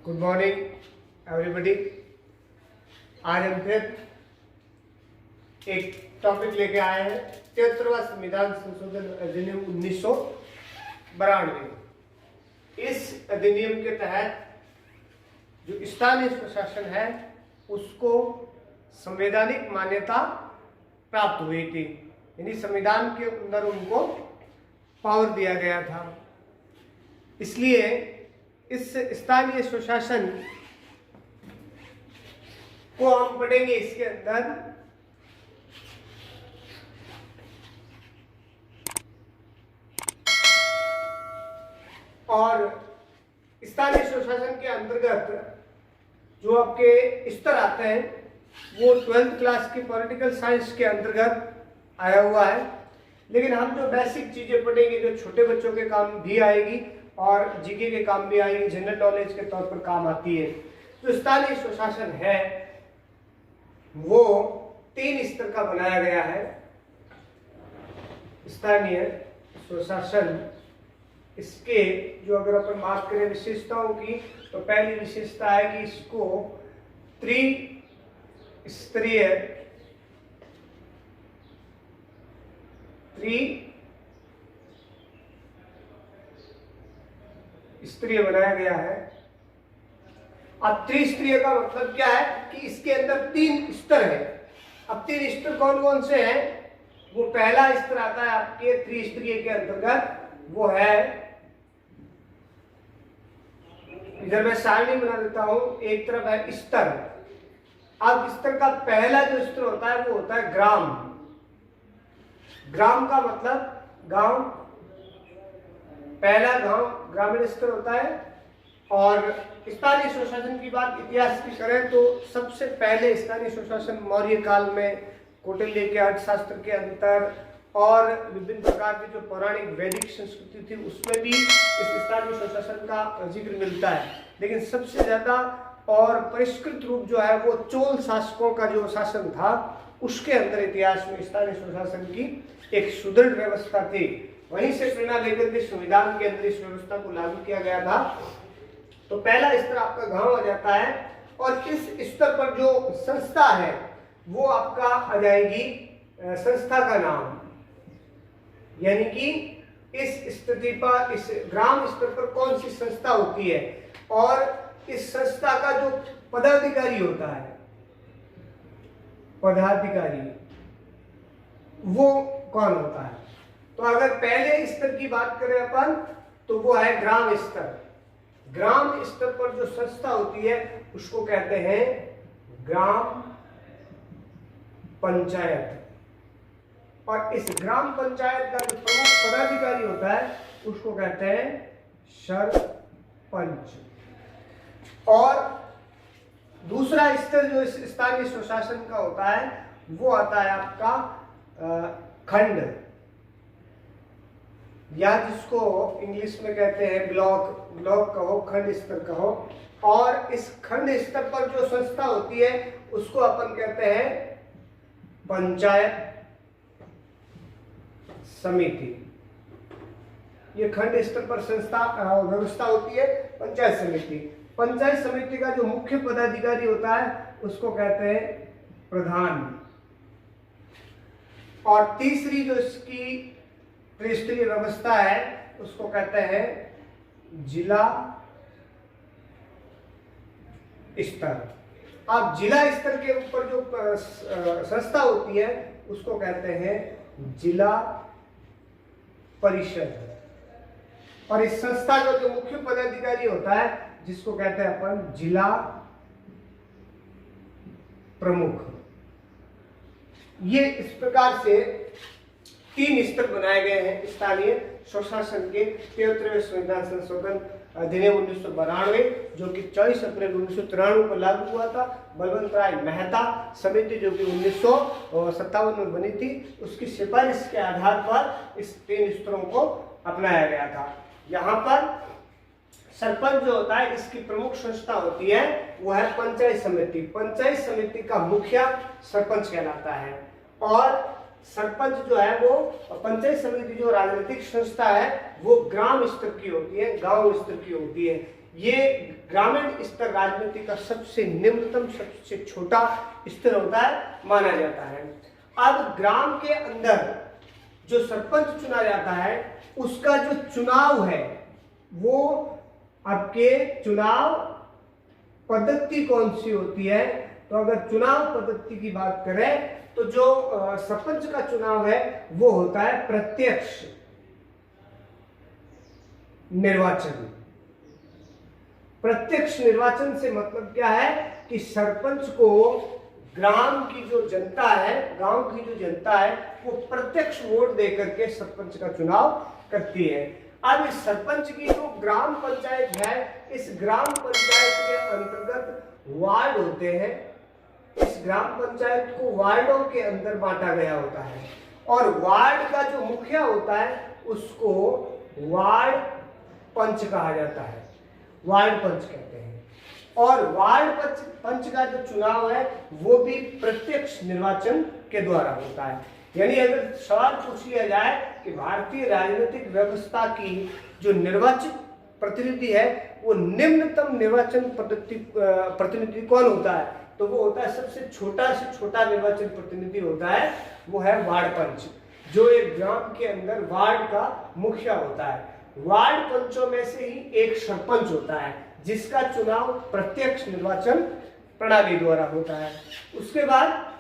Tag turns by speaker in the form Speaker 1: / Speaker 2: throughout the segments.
Speaker 1: Good morning everybody. आज हम फिर एक टॉपिक लेके आए हैं 73वां संविधान संशोधन अधिनियम 1992। इस अधिनियम के तहत जो स्थानीय स्वशासन है उसको संवैधानिक मान्यता प्राप्त हुई थी, यानी संविधान के अंदर उनको पावर दिया गया था। इसलिए इस स्थानीय स्वशासन को हम पढ़ेंगे। इसके अंदर और स्थानीय स्वशासन के अंतर्गत जो आपके स्तर आते हैं वो 12th क्लास की पॉलिटिकल साइंस के अंतर्गत आया हुआ है, लेकिन हम जो बेसिक चीजें पढ़ेंगे जो छोटे बच्चों के काम भी आएगी और जीके के काम भी आएगी, जनरल नॉलेज के तौर पर काम आती है। जो स्थानीय स्वशासन है वो 3 स्तर का बनाया गया है। स्थानीय स्वशासन, इसके जो अगर अपन बात करें विशेषताओं की, तो पहली विशेषता है कि इसको त्रिस्तरीय स्तरीय बनाया गया है। अब त्रिस्तरीय का मतलब क्या है कि इसके अंदर 3 स्तर है। अब 3 स्तर कौन कौन से हैं? वो पहला स्तर आता है आपके त्रिस्तरीय के अंतर्गत, वो है, इधर मैं सारणी बना देता हूं, एक तरफ है स्तर। अब स्तर का पहला जो स्तर होता है वो होता है ग्राम। ग्राम का मतलब गांव, पहला गांव ग्रामीण स्तर होता है। और स्थानीय स्वशासन की बात इतिहास की करें तो सबसे पहले स्थानीय स्वशासन मौर्य काल में कौटिल्य के अर्थशास्त्र के अंतर और विभिन्न प्रकार की जो पौराणिक वैदिक संस्कृति थी उसमें भी इस स्थानीय स्वशासन का जिक्र मिलता है। लेकिन सबसे ज्यादा और परिष्कृत रूप जो है वो चोल शासकों का जो शासन था उसके अंदर इतिहास में स्थानीय स्वशासन की एक सुदृढ़ व्यवस्था थी। वहीं से प्रेरणा लेकर के संविधान के अंदर इस व्यवस्था को लागू किया गया था। तो पहला स्तर आपका गांव आ जाता है और इस स्तर पर जो संस्था है वो आपका आ जाएगी संस्था का नाम, यानी कि इस स्थिति पर, इस ग्राम स्तर पर कौन सी संस्था होती है और इस संस्था का जो पदाधिकारी होता है, पदाधिकारी वो कौन होता है। तो अगर पहले स्तर की बात करें अपन तो वो है ग्राम स्तर। ग्राम स्तर पर जो संस्था होती है उसको कहते हैं ग्राम पंचायत। और इस ग्राम पंचायत का जो प्रमुख पदाधिकारी होता है उसको कहते हैं सरपंच। और दूसरा स्तर जो इस स्थानीय स्वशासन का होता है वो आता है आपका खंड, या जिसको इंग्लिश में कहते हैं ब्लॉक कहो, खंड स्तर कहो। और इस खंड स्तर पर जो संस्था होती है उसको अपन कहते हैं पंचायत समिति। ये खंड स्तर पर संस्था व्यवस्था होती है पंचायत समिति। पंचायत समिति का जो मुख्य पदाधिकारी होता है उसको कहते हैं प्रधान। और तीसरी जो इसकी त्रिस्तरीय व्यवस्था है उसको कहते हैं जिला स्तर। अब जिला स्तर के ऊपर जो संस्था होती है उसको कहते हैं जिला परिषद। और इस संस्था का जो मुख्य पदाधिकारी होता है जिसको कहते हैं अपन जिला प्रमुख। ये इस प्रकार से 3 स्तर बनाए गए हैं स्थानीय स्वशासन के 73वें संविधान संशोधन अधिनियम 1992, जो कि 24 अप्रैल 1993 को लागू हुआ था। बलवंत राय मेहता समिति जो कि 1957 में बनी थी, उसकी सिफारिश के आधार पर इस 3 स्तरों को अपनाया गया था। यहाँ पर सरपंच जो होता है इसकी प्रमुख संस्था होती है वो है पंचायत समिति। पंचायत समिति का मुखिया सरपंच कहलाता है। और सरपंच जो है वो, पंचायत समिति जो राजनीतिक संस्था है वो ग्राम स्तर की होती है, गांव स्तर की होती है। ये ग्रामीण स्तर राजनीति का सबसे निम्नतम, सबसे छोटा स्तर होता है, माना जाता है। अब ग्राम के अंदर जो सरपंच चुना जाता है उसका जो चुनाव है वो आपके चुनाव पद्धति कौन सी होती है, तो अगर चुनाव पद्धति की बात करें तो जो सरपंच का चुनाव है वो होता है प्रत्यक्ष निर्वाचन। प्रत्यक्ष निर्वाचन से मतलब क्या है कि सरपंच को ग्राम की जो जनता है, गांव की जो जनता है, वो प्रत्यक्ष वोट दे करके सरपंच का चुनाव करती है। अब इस सरपंच की जो ग्राम पंचायत है, इस ग्राम पंचायत के अंतर्गत वार्ड होते हैं। इस ग्राम पंचायत को वार्डों के अंदर बांटा गया होता है और वार्ड का जो मुखिया होता है उसको वार्ड पंच कहा जाता है, वार्ड पंच कहते हैं। और वार्ड पंच का जो चुनाव है वो भी प्रत्यक्ष निर्वाचन के द्वारा होता है। यानी अगर सवाल पूछ लिया जाए कि भारतीय राजनीतिक व्यवस्था की जो निर्वाचित प्रतिनिधि है वो निम्नतम निर्वाचन प्रतिनिधि कौन होता है, तो वो होता है सबसे छोटा से छोटा निर्वाचन प्रतिनिधि होता है, वो है वार्ड पंच, जो एक ग्राम के अंदर वार्ड का मुखिया होता है। वार्ड पंचों में से ही एक सरपंच होता है जिसका चुनाव प्रत्यक्ष निर्वाचन प्रणाली द्वारा होता है। उसके बाद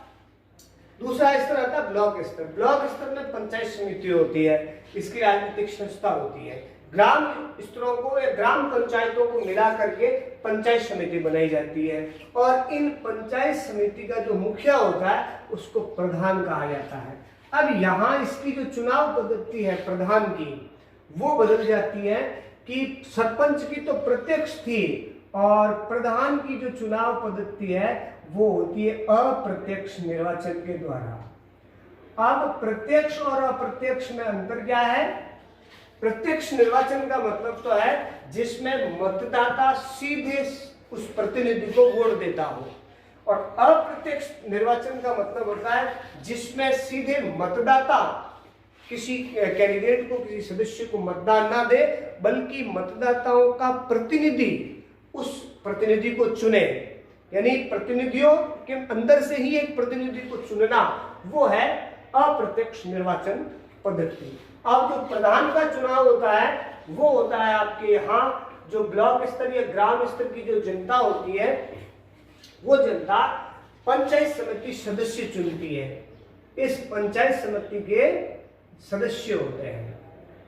Speaker 1: दूसरा स्तर आता है ब्लॉक स्तर। ब्लॉक स्तर में पंचायत समिति होती है, इसकी राजनीतिक संस्था होती है। ग्राम स्तरों को या ग्राम पंचायतों को मिला करके पंचायत समिति बनाई जाती है और इन पंचायत समिति का जो मुखिया होता है उसको प्रधान कहा जाता है। अब यहाँ इसकी जो चुनाव पद्धति है प्रधान की वो बदल जाती है कि सरपंच की तो प्रत्यक्ष थी और प्रधान की जो चुनाव पद्धति है वो होती है अप्रत्यक्ष निर्वाचन के द्वारा। अब प्रत्यक्ष और अप्रत्यक्ष में अंतर क्या है? प्रत्यक्ष निर्वाचन का मतलब तो है जिसमें मतदाता सीधे उस प्रतिनिधि को वोट देता हो, और अप्रत्यक्ष निर्वाचन का मतलब होता है जिसमें सीधे मतदाता किसी कैंडिडेट को, किसी सदस्य को मतदान ना दे, बल्कि मतदाताओं का प्रतिनिधि उस प्रतिनिधि को चुने। यानी प्रतिनिधियों के अंदर से ही एक प्रतिनिधि को चुनना, वो है अप्रत्यक्ष निर्वाचन पद्धति। अब जो प्रधान का चुनाव होता है वो होता है आपके यहाँ जो ब्लॉक स्तर या ग्राम स्तर की जो जनता होती है वो जनता पंचायत समिति सदस्य चुनती है। इस पंचायत समिति के सदस्य होते हैं,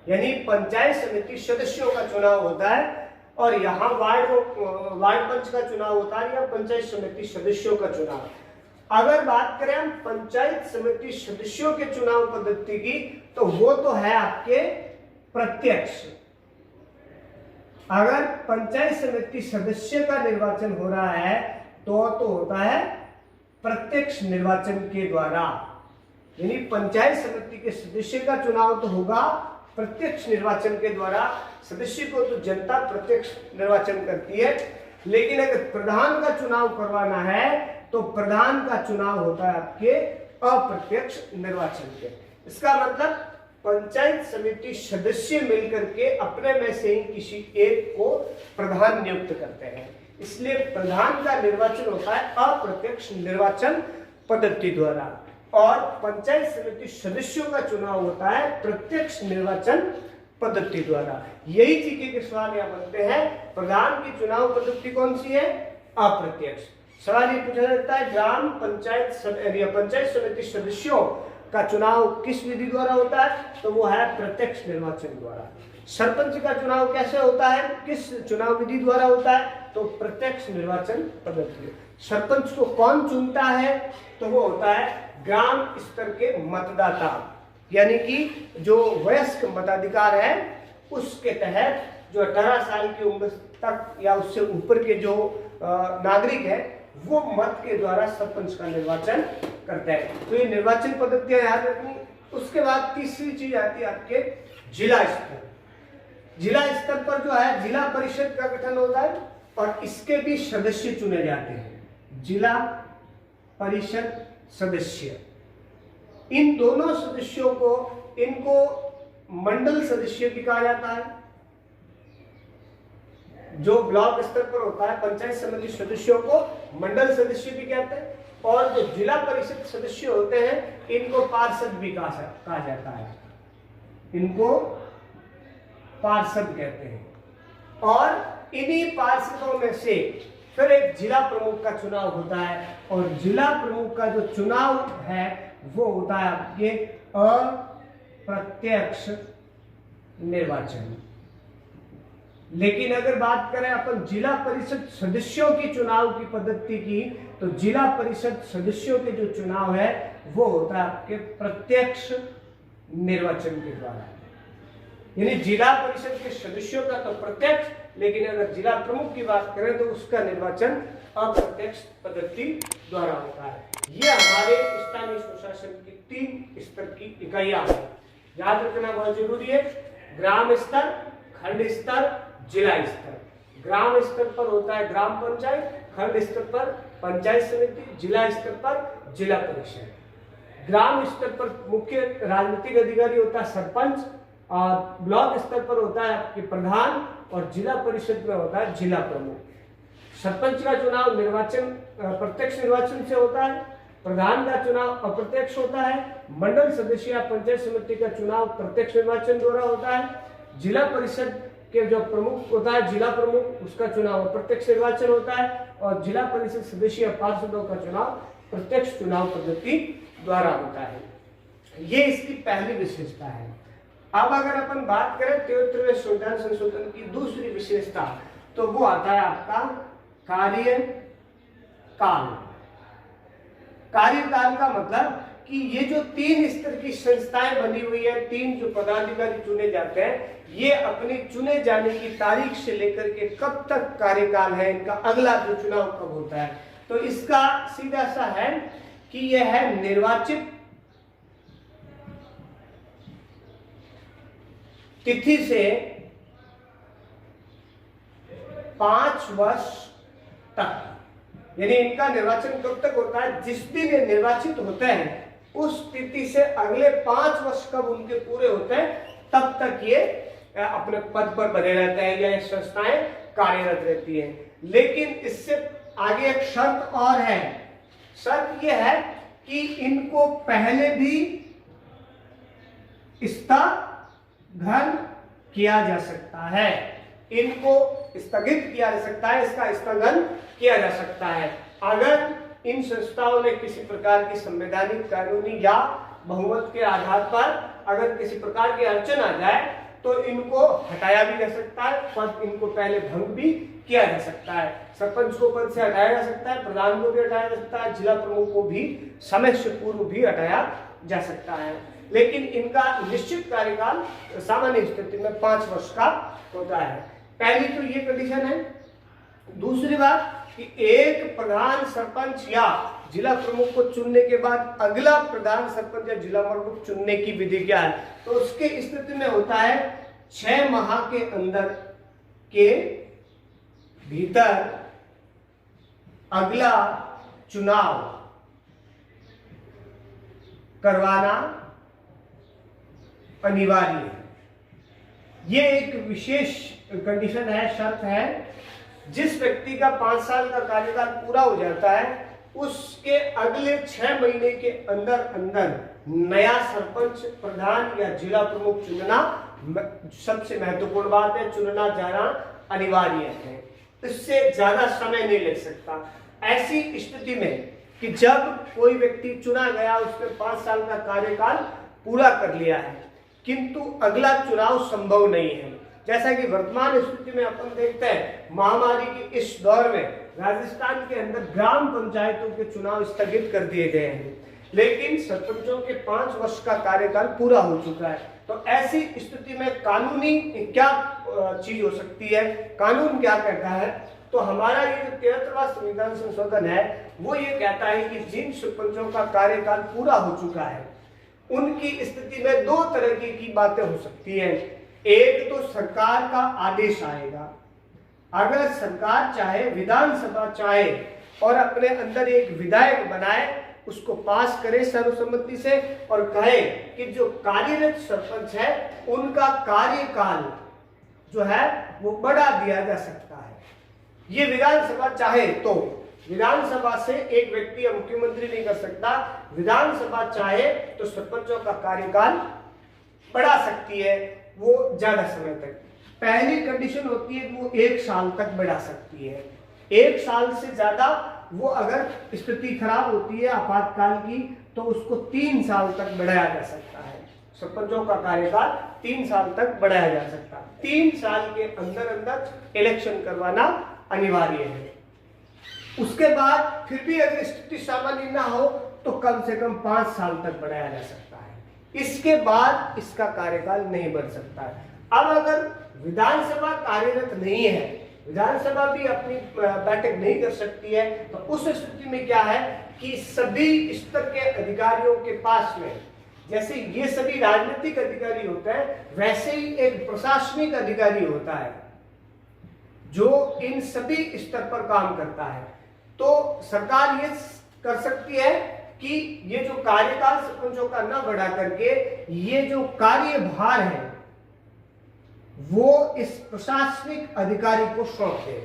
Speaker 1: यानी पंचायत समिति सदस्यों का चुनाव होता है और यहाँ वार्ड पंच का चुनाव होता है या पंचायत समिति सदस्यों का चुनाव। अगर बात करें हम पंचायत समिति सदस्यों के चुनाव पद्धति की तो वो तो है आपके प्रत्यक्ष। अगर पंचायत समिति सदस्य का निर्वाचन हो रहा है तो होता है प्रत्यक्ष निर्वाचन के द्वारा। यानी पंचायत समिति के सदस्य का चुनाव तो होगा प्रत्यक्ष निर्वाचन के द्वारा, सदस्य को तो जनता प्रत्यक्ष निर्वाचन करती है। लेकिन अगर प्रधान का चुनाव करवाना है तो प्रधान का चुनाव होता है आपके अप्रत्यक्ष निर्वाचन के। इसका मतलब पंचायत समिति सदस्य मिलकर के अपने में से ही किसी एक को प्रधान नियुक्त करते हैं, इसलिए प्रधान का निर्वाचन होता है अप्रत्यक्ष निर्वाचन पद्धति द्वारा और पंचायत समिति सदस्यों का चुनाव होता है प्रत्यक्ष निर्वाचन पद्धति द्वारा। यही जीके के सवाल यहाँ बनते हैं। प्रधान की चुनाव पद्धति कौन सी है? अप्रत्यक्ष। सवाल ये पूछा जाता है ग्राम पंचायत या पंचायत समिति सदस्यों का चुनाव किस विधि द्वारा होता है? तो वो है प्रत्यक्ष निर्वाचन द्वारा। सरपंच का चुनाव कैसे होता है, किस चुनाव विधि द्वारा होता है? तो प्रत्यक्ष निर्वाचन पद्धति। सरपंच को कौन चुनता है? तो वो होता है ग्राम स्तर के मतदाता, यानी कि जो वयस्क मताधिकार है उसके तहत जो 18 साल की उम्र तक या उससे ऊपर के जो नागरिक है वो मत के द्वारा सरपंच का निर्वाचन करते हैं। तो ये निर्वाचन पद्धतियां याद रखनी। उसके बाद तीसरी चीज आती है आपके जिला स्तर। जिला स्तर पर जो है जिला परिषद का गठन होता है और इसके भी सदस्य चुने जाते हैं। जिला परिषद सदस्य, इन दोनों सदस्यों को इनको मंडल सदस्य भी कहा जाता है। जो ब्लॉक स्तर पर होता है पंचायत समिति सदस्यों को मंडल सदस्य भी कहते हैं, और जो जिला परिषद सदस्य होते हैं इनको पार्षद भी कहा जाता है, इनको पार्षद कहते हैं। और इन्हीं पार्षदों में से फिर एक जिला प्रमुख का चुनाव होता है, और जिला प्रमुख का जो चुनाव है वो होता है आपके अप्रत्यक्ष निर्वाचन। लेकिन अगर बात करें अपन जिला परिषद सदस्यों की चुनाव की पद्धति की, तो जिला परिषद सदस्यों के जो चुनाव है वो होता है आपके प्रत्यक्ष निर्वाचन के द्वारा। यानी जिला परिषद के सदस्यों का तो प्रत्यक्ष, लेकिन अगर जिला प्रमुख की बात करें तो उसका निर्वाचन अप्रत्यक्ष पद्धति द्वारा होता है। ये हमारे स्थानीय स्वशासन की 3 स्तर की इकाइयां हैं, याद रखना बहुत जरूरी है। ग्राम स्तर, खंड स्तर, जिला स्तर। ग्राम स्तर पर होता है ग्राम पंचायत, खंड स्तर पर पंचायत समिति, जिला स्तर पर जिला परिषद। ग्राम स्तर पर मुख्य राजनीतिक अधिकारी होता है सरपंच, और ब्लॉक स्तर पर होता है आपके प्रधान, और जिला परिषद में होता है जिला प्रमुख। सरपंच का चुनाव निर्वाचन प्रत्यक्ष निर्वाचन से होता है, प्रधान का चुनाव अप्रत्यक्ष होता है, मंडल सदस्य या पंचायत समिति का चुनाव प्रत्यक्ष निर्वाचन द्वारा होता है, जिला परिषद के जो प्रमुख होता है जिला प्रमुख, उसका चुनाव अप्रत्यक्ष निर्वाचन होता है, और जिला परिषद सदस्य या पार्षदों का चुनाव प्रत्यक्ष चुनाव पद्धति द्वारा होता है। ये इसकी पहली विशेषता है। अब अगर अपन बात करें 73वें संविधान संशोधन की दूसरी विशेषता, तो वो आता है आपका कार्यकाल। कार्यकाल का मतलब कि ये जो 3 स्तर की संस्थाएं बनी हुई है, 3 जो पदाधिकारी चुने जाते हैं, ये अपने चुने जाने की तारीख से लेकर के कब तक कार्यकाल है इनका, अगला जो चुनाव कब होता है, तो इसका सीधा सा है कि यह है निर्वाचित तिथि से 5 वर्ष तक। यानी इनका निर्वाचन कब तक होता है, जिस दिन ये निर्वाचित होते हैं उस तिथि से अगले 5 वर्ष कब उनके पूरे होते हैं, तब तक ये अपने पद पर बने रहते हैं या ये संस्थाएं कार्यरत रहती हैं। लेकिन इससे आगे एक शर्त और है। शर्त यह है कि इनको पहले भी स्थगन किया जा सकता है, इनको स्थगित किया जा सकता है, इसका स्थगन किया जा सकता है अगर इन संस्थाओं में किसी प्रकार की संवैधानिक, कानूनी या बहुमत के आधार पर अगर किसी प्रकार की अड़चन आ जाए तो इनको हटाया भी जा सकता है, पद इनको पहले भंग भी किया जा सकता है। सरपंच को पद से हटाया जा सकता है, प्रधान को भी हटाया जा सकता है, जिला प्रमुख को भी समय से पूर्व भी हटाया जा सकता है। लेकिन इनका निश्चित कार्यकाल सामान्य स्थिति में 5 वर्ष का होता है। पहली तो ये कंडीशन है। दूसरी बात कि एक प्रधान सरपंच या जिला प्रमुख को चुनने के बाद अगला प्रधान सरपंच या जिला प्रमुख चुनने की विधि क्या है, तो उसके स्थिति में होता है 6 माह के अंदर के भीतर अगला चुनाव करवाना अनिवार्य है। ये एक विशेष कंडीशन है, शर्त है। जिस व्यक्ति का 5 साल का कार्यकाल पूरा हो जाता है उसके अगले 6 महीने के अंदर अंदर नया सरपंच, प्रधान या जिला प्रमुख चुनना सबसे महत्वपूर्ण बात है। चुनना जाना अनिवार्य है, इससे ज्यादा समय नहीं लग सकता। ऐसी स्थिति में कि जब कोई व्यक्ति चुना गया, उसने 5 साल का कार्यकाल पूरा कर लिया है किंतु अगला चुनाव संभव नहीं है, जैसा कि वर्तमान स्थिति में अपन देखते हैं महामारी के इस दौर में राजस्थान के अंदर ग्राम पंचायतों के चुनाव स्थगित कर दिए गए हैं, लेकिन सरपंचों के 5 वर्ष का कार्यकाल पूरा हो चुका है। तो ऐसी स्थिति में कानूनी क्या चीज हो सकती है, कानून क्या कहता है, तो हमारा ये जो 73वां संविधान संशोधन है वो ये कहता है कि जिन सरपंचों का कार्यकाल पूरा हो चुका है उनकी स्थिति में 2 तरह की बातें हो सकती हैं। एक तो सरकार का आदेश आएगा, अगर सरकार चाहे, विधानसभा चाहे और अपने अंदर एक विधायक बनाए, उसको पास करे सर्वसम्मति से और कहे कि जो कार्यरत सरपंच है उनका कार्यकाल जो है वो बढ़ा दिया जा सकता है। ये विधानसभा चाहे तो, विधानसभा से एक व्यक्ति या मुख्यमंत्री नहीं कर सकता, विधानसभा चाहे तो सरपंचों का कार्यकाल बढ़ा सकती है वो ज्यादा समय तक। पहली कंडीशन होती है कि वो 1 साल तक बढ़ा सकती है। 1 साल से ज्यादा वो अगर स्थिति खराब होती है आपातकाल की तो उसको 3 साल तक बढ़ाया जा सकता है। सरपंचों का कार्यकाल 3 साल तक बढ़ाया जा सकता है। 3 साल के अंदर अंदर इलेक्शन करवाना अनिवार्य है। उसके बाद फिर भी अगर स्थिति सामान्य ना हो तो कम से कम 5 साल तक बढ़ाया जा सकता है। इसके बाद इसका कार्यकाल नहीं बढ़ सकता है। अब अगर विधानसभा कार्यरत नहीं है, विधानसभा भी अपनी बैठक नहीं कर सकती है, तो उस स्थिति में क्या है कि सभी स्तर के अधिकारियों के पास में, जैसे ये सभी राजनीतिक अधिकारी होते हैं वैसे ही एक प्रशासनिक अधिकारी होता है जो इन सभी स्तर पर काम करता है। तो सरकार ये कर सकती है कि ये जो कार्यकाल सरपंचों का न बढ़ा करके ये जो कार्यभार है वो इस प्रशासनिक अधिकारी को सौंप दे।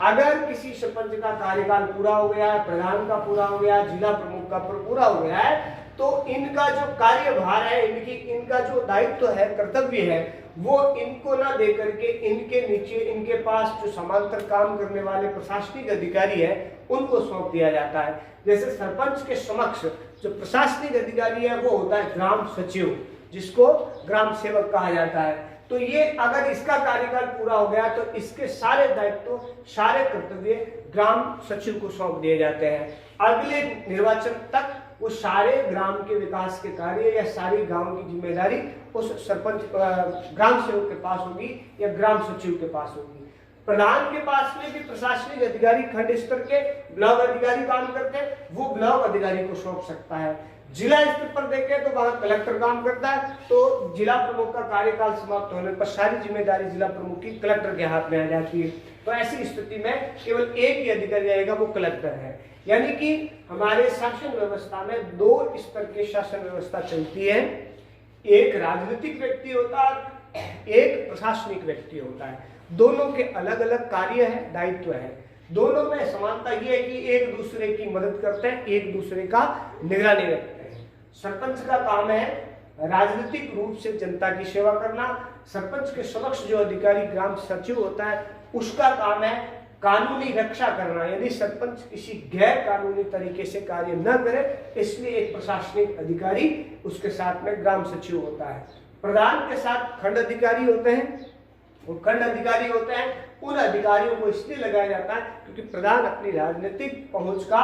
Speaker 1: अगर किसी सरपंच का कार्यकाल पूरा हो गया है, प्रधान का पूरा हो गया, जिला प्रमुख का पूरा हो गया है, तो इनका जो कार्यभार है, इनका जो दायित्व है, कर्तव्य है, वो इनको ना दे करके इनके नीचे इनके पास जो समांतर काम करने वाले प्रशासनिक अधिकारी है उनको सौंप दिया जाता है। जैसे सरपंच के समक्ष जो प्रशासनिक अधिकारी है वो होता है ग्राम सचिव, जिसको ग्राम सेवक कहा जाता है। तो ये अगर इसका कार्यकाल पूरा हो गया तो इसके सारे दायित्व, सारे कर्तव्य ग्राम सचिव को सौंप दिए जाते हैं। अगले निर्वाचन तक वो सारे ग्राम के विकास के कार्य या सारी गांव की जिम्मेदारी उस सरपंच ग्राम सेवक के पास होगी या ग्राम सचिव के पास होगी। प्रधान के पास में भी प्रशासनिक अधिकारी खंड स्तर के ब्लॉक अधिकारी काम करते हैं, वो ब्लॉक अधिकारी को सौंप सकता है। जिला स्तर पर देखें तो वहां कलेक्टर काम करता है, तो जिला प्रमुख का कार्यकाल समाप्त होने पर सारी जिम्मेदारी जिला प्रमुख की कलेक्टर के हाथ में आ जाती है। तो ऐसी स्थिति में केवल एक ही अधिकारी रहेगा, वो कलेक्टर है। यानी कि हमारे शासन व्यवस्था में 2 स्तर की शासन व्यवस्था चलती है। एक राजनीतिक व्यक्ति होता है, एक प्रशासनिक व्यक्ति होता है। दोनों के अलग अलग कार्य है, दायित्व है। दोनों में समानता ये है कि एक दूसरे की मदद करते हैं, एक दूसरे का निगरानी रखते हैं। सरपंच का काम है राजनीतिक रूप से जनता की सेवा करना। सरपंच के समक्ष जो अधिकारी ग्राम सचिव होता है उसका काम है कानूनी रक्षा करना। यदि सरपंच किसी गैर कानूनी तरीके से कार्य न करे, इसलिए एक प्रशासनिक अधिकारी उसके साथ में ग्राम सचिव होता है। प्रधान के साथ खंड अधिकारी होते हैं, वो खंड अधिकारी होते हैं। उन अधिकारियों को इसलिए लगाया जाता है क्योंकि प्रधान अपनी राजनीतिक पहुंच का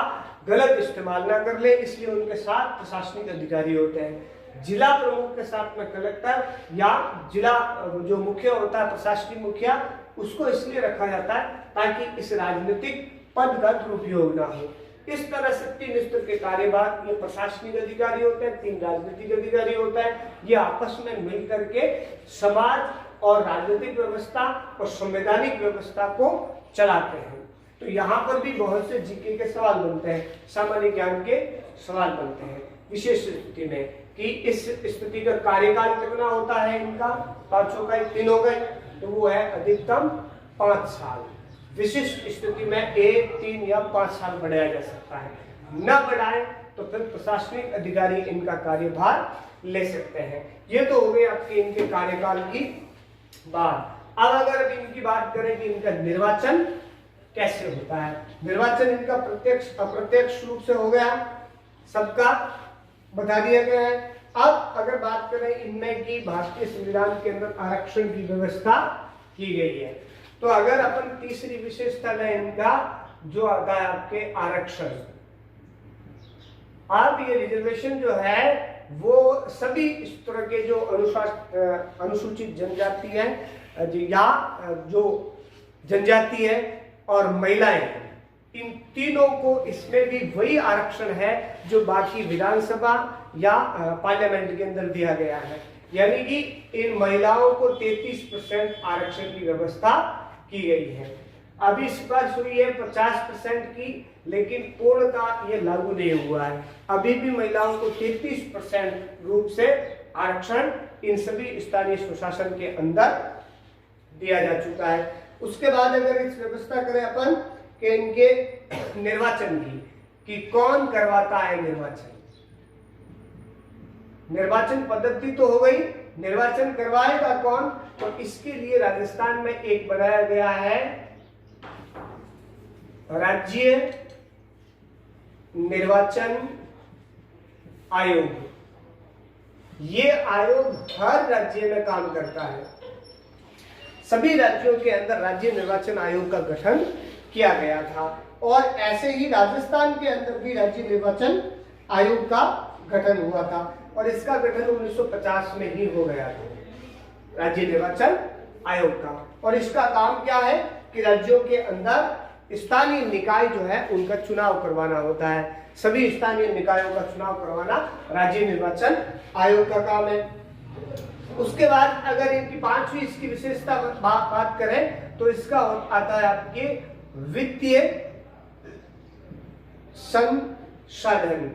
Speaker 1: गलत इस्तेमाल ना कर ले, इसलिए उनके साथ प्रशासनिक अधिकारी होते हैं। जिला प्रमुख के साथ में कलेक्टर या जिला जो मुखिया होता है, प्रशासनिक मुखिया, उसको इसलिए रखा जाता है ताकि इस राजनीतिक पद का दुरुपयोग ना हो। इस तरह से 3 स्तर के कार्यभार, ये प्रशासनिक अधिकारी होते हैं, 3 राजनीतिक अधिकारी होता है। ये आपस में मिल करके समाज और राजनीतिक व्यवस्था और संवैधानिक व्यवस्था को चलाते हैं। तो यहाँ पर भी बहुत से जीके के सवाल बनते हैं, सामान्य ज्ञान के सवाल बनते हैं विशेष स्थिति में कि इस स्थिति का कार्यकाल कितना होता है इनका, 5 का 3 हो गए, तो वो है अधिकतम 5 साल। विशिष्ट स्थिति में 1, 3 या 5 साल बढ़ाया जा सकता है। न बढ़ाए तो फिर प्रशासनिक अधिकारी इनका कार्यभार ले सकते हैं। ये तो हो गए आपके इनके कार्यकाल की बात। अब अगर इनकी बात करें कि इनका निर्वाचन कैसे होता है। निर्वाचन इनका प्रत्यक्ष अप्रत्यक्ष रूप से हो गया, सबका बता दिया गया है। अब अगर बात करें इनमें कि भारतीय संविधान के अंदर आरक्षण की व्यवस्था की गई है, तो अगर अपन तीसरी विशेषता लें इनका, जो आता है आपके आरक्षण। अब ये रिजर्वेशन जो है वो सभी इस तरह के जो अनुसूचित जनजाति है या जो जनजाति है और महिलाएं, इन तीनों को इसमें भी वही आरक्षण है जो बाकी विधानसभा या पार्लियामेंट के अंदर दिया गया है। यानी कि इन महिलाओं को 33% आरक्षण की व्यवस्था की गई है। अभी सिफारिश हुई है 50% की, लेकिन पूर्णतः ये लागू नहीं हुआ है। अभी भी महिलाओं को 33% रूप से आरक्षण इन सभी स्थानीय स्वशासन के अंदर दिया जा चुका है। उसके बाद अगर इस व्यवस्था करें अपन कि इनके निर्वाचन की, कि कौन करवाता है निर्वाचन। निर्वाचन पद्धति तो हो गई, निर्वाचन करवाएगा कौन, तो इसके लिए राजस्थान में एक बनाया गया है राज्य निर्वाचन आयोग। ये आयोग हर राज्य में काम करता है। सभी राज्यों के अंदर राज्य निर्वाचन आयोग का गठन किया गया था और ऐसे ही राजस्थान के अंदर भी राज्य निर्वाचन आयोग का गठन हुआ था और इसका गठन 1950 में ही हो गया था राज्य निर्वाचन आयोग का। और इसका काम क्या है कि राज्यों के अंदर स्थानीय निकाय जो है उनका चुनाव करवाना होता है। सभी स्थानीय निकायों का चुनाव करवाना राज्य निर्वाचन आयोग का काम है। उसके बाद अगर इनकी पांचवी इसकी विशेषता बात करें तो इसका आता है आपके वित्तीय संसाधन।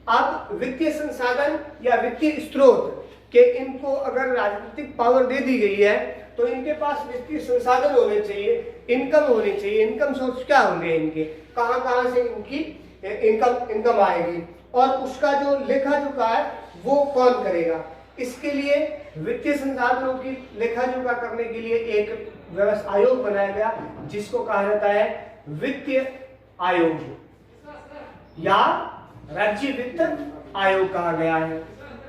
Speaker 1: अब वित्तीय संसाधन या वित्तीय स्रोत के इनको अगर राजनीतिक पावर दे दी गई है तो इनके पास वित्तीय संसाधन होने चाहिए, इनकम होनी चाहिए। इनकम सोर्स क्या होंगे इनके, कहां से इनकी इनकम आएगी और उसका जो लेखा जोखा है वो कौन करेगा। इसके लिए वित्तीय संसाधनों की लेखा जोखा करने के लिए एक व्यवस्था आयोग बनाया गया जिसको कहा जाता है वित्तीय आयोग या राज्य वित्त आयोग कहा गया है,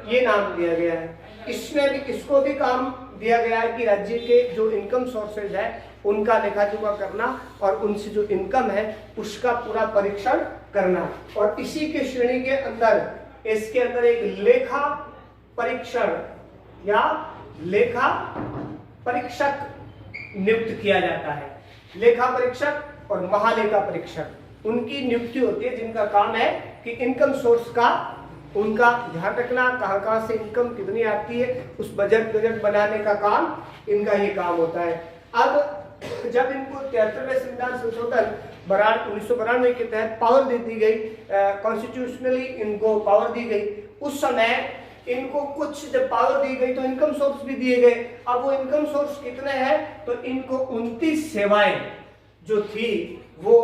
Speaker 1: ये नाम दिया गया है। इसमें भी इसको भी काम दिया गया है कि राज्य के जो इनकम सोर्सेज है उनका लेखा जोखा करना और उनसे जो इनकम है उसका पूरा परीक्षण करना। और इसी के श्रेणी के अंदर इसके अंदर एक लेखा परीक्षण या लेखा परीक्षक नियुक्त किया जाता है। लेखा परीक्षक और महालेखा परीक्षक उनकी नियुक्ति होती है जिनका काम है कि इनकम सोर्स का उनका ध्यान रखना, कहां से इनकम कितनी आती है, उस बजट बनाने का काम इनका ये काम होता है। अब जब इनको 73वें संविधान संशोधन 1992 के तहत पावर दे दी गई, कॉन्स्टिट्यूशनली इनको पावर दी गई, उस समय इनको कुछ जब पावर दी गई तो इनकम सोर्स भी दिए गए। अब वो इनकम सोर्स कितने हैं तो इनको 29 सेवाएं जो थी वो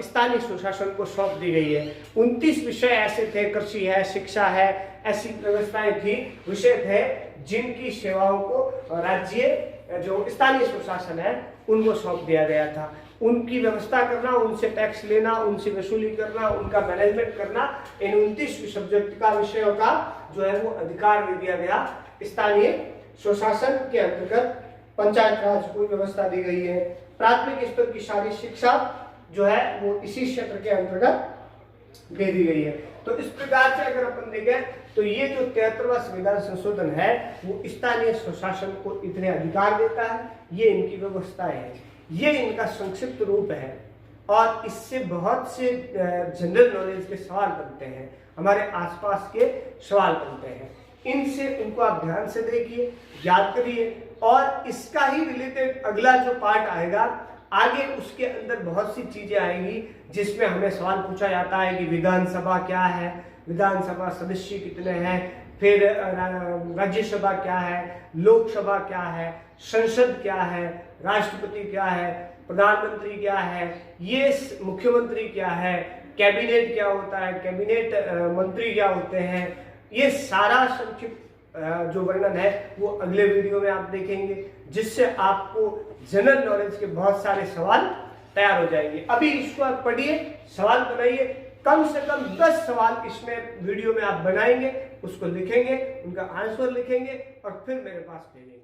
Speaker 1: स्थानीय स्वशासन को सौंप दी गई है। 29 विषय ऐसे थे, कृषि है, शिक्षा है, ऐसी व्यवस्थाएं थी, विषय थे जिनकी सेवाओं को राज्य जो स्थानीय स्वशासन है उनको सौंप दिया गया था। उनकी व्यवस्था करना, उनसे टैक्स लेना, उनसे वसूली करना, उनका मैनेजमेंट करना, इन 29 सब्जेक्ट का विषयों का जो है वो अधिकार दे दिया गया स्थानीय स्वशासन के अंतर्गत। पंचायत राज को व्यवस्था दी गई है। प्राथमिक स्तर की सारी शिक्षा जो है वो इसी क्षेत्र के अंतर्गत दे दी गई है। तो इस प्रकार से अगर अपन देखें तो ये जो 73वां संविधान संशोधन है वो स्थानीय स्वशासन को इतने अधिकार देता है, ये इनकी व्यवस्थाएं है, ये इनका संक्षिप्त रूप है। और इससे बहुत से जनरल नॉलेज के सवाल बनते हैं, हमारे आसपास के सवाल बनते हैं। इनसे उनको आप ध्यान से देखिए, याद करिए और इसका ही रिलेटेड अगला जो पार्ट आएगा आगे उसके अंदर बहुत सी चीजें आएंगी जिसमें हमें सवाल पूछा जाता है कि विधानसभा क्या है, विधानसभा सदस्य कितने हैं, फिर राज्यसभा क्या है, लोकसभा क्या है, संसद क्या है, राष्ट्रपति क्या है, प्रधानमंत्री क्या है, ये मुख्यमंत्री क्या है, कैबिनेट क्या होता है, कैबिनेट मंत्री क्या होते हैं, ये सारा संक्षिप्त जो वर्णन है वो अगले वीडियो में आप देखेंगे जिससे आपको जनरल नॉलेज के बहुत सारे सवाल तैयार हो जाएंगे। अभी इसको आप पढ़िए, सवाल बनाइए, कम से कम 10 सवाल इसमें वीडियो में आप बनाएंगे, उसको लिखेंगे, उनका आंसर लिखेंगे और फिर मेरे पास भेजेंगे।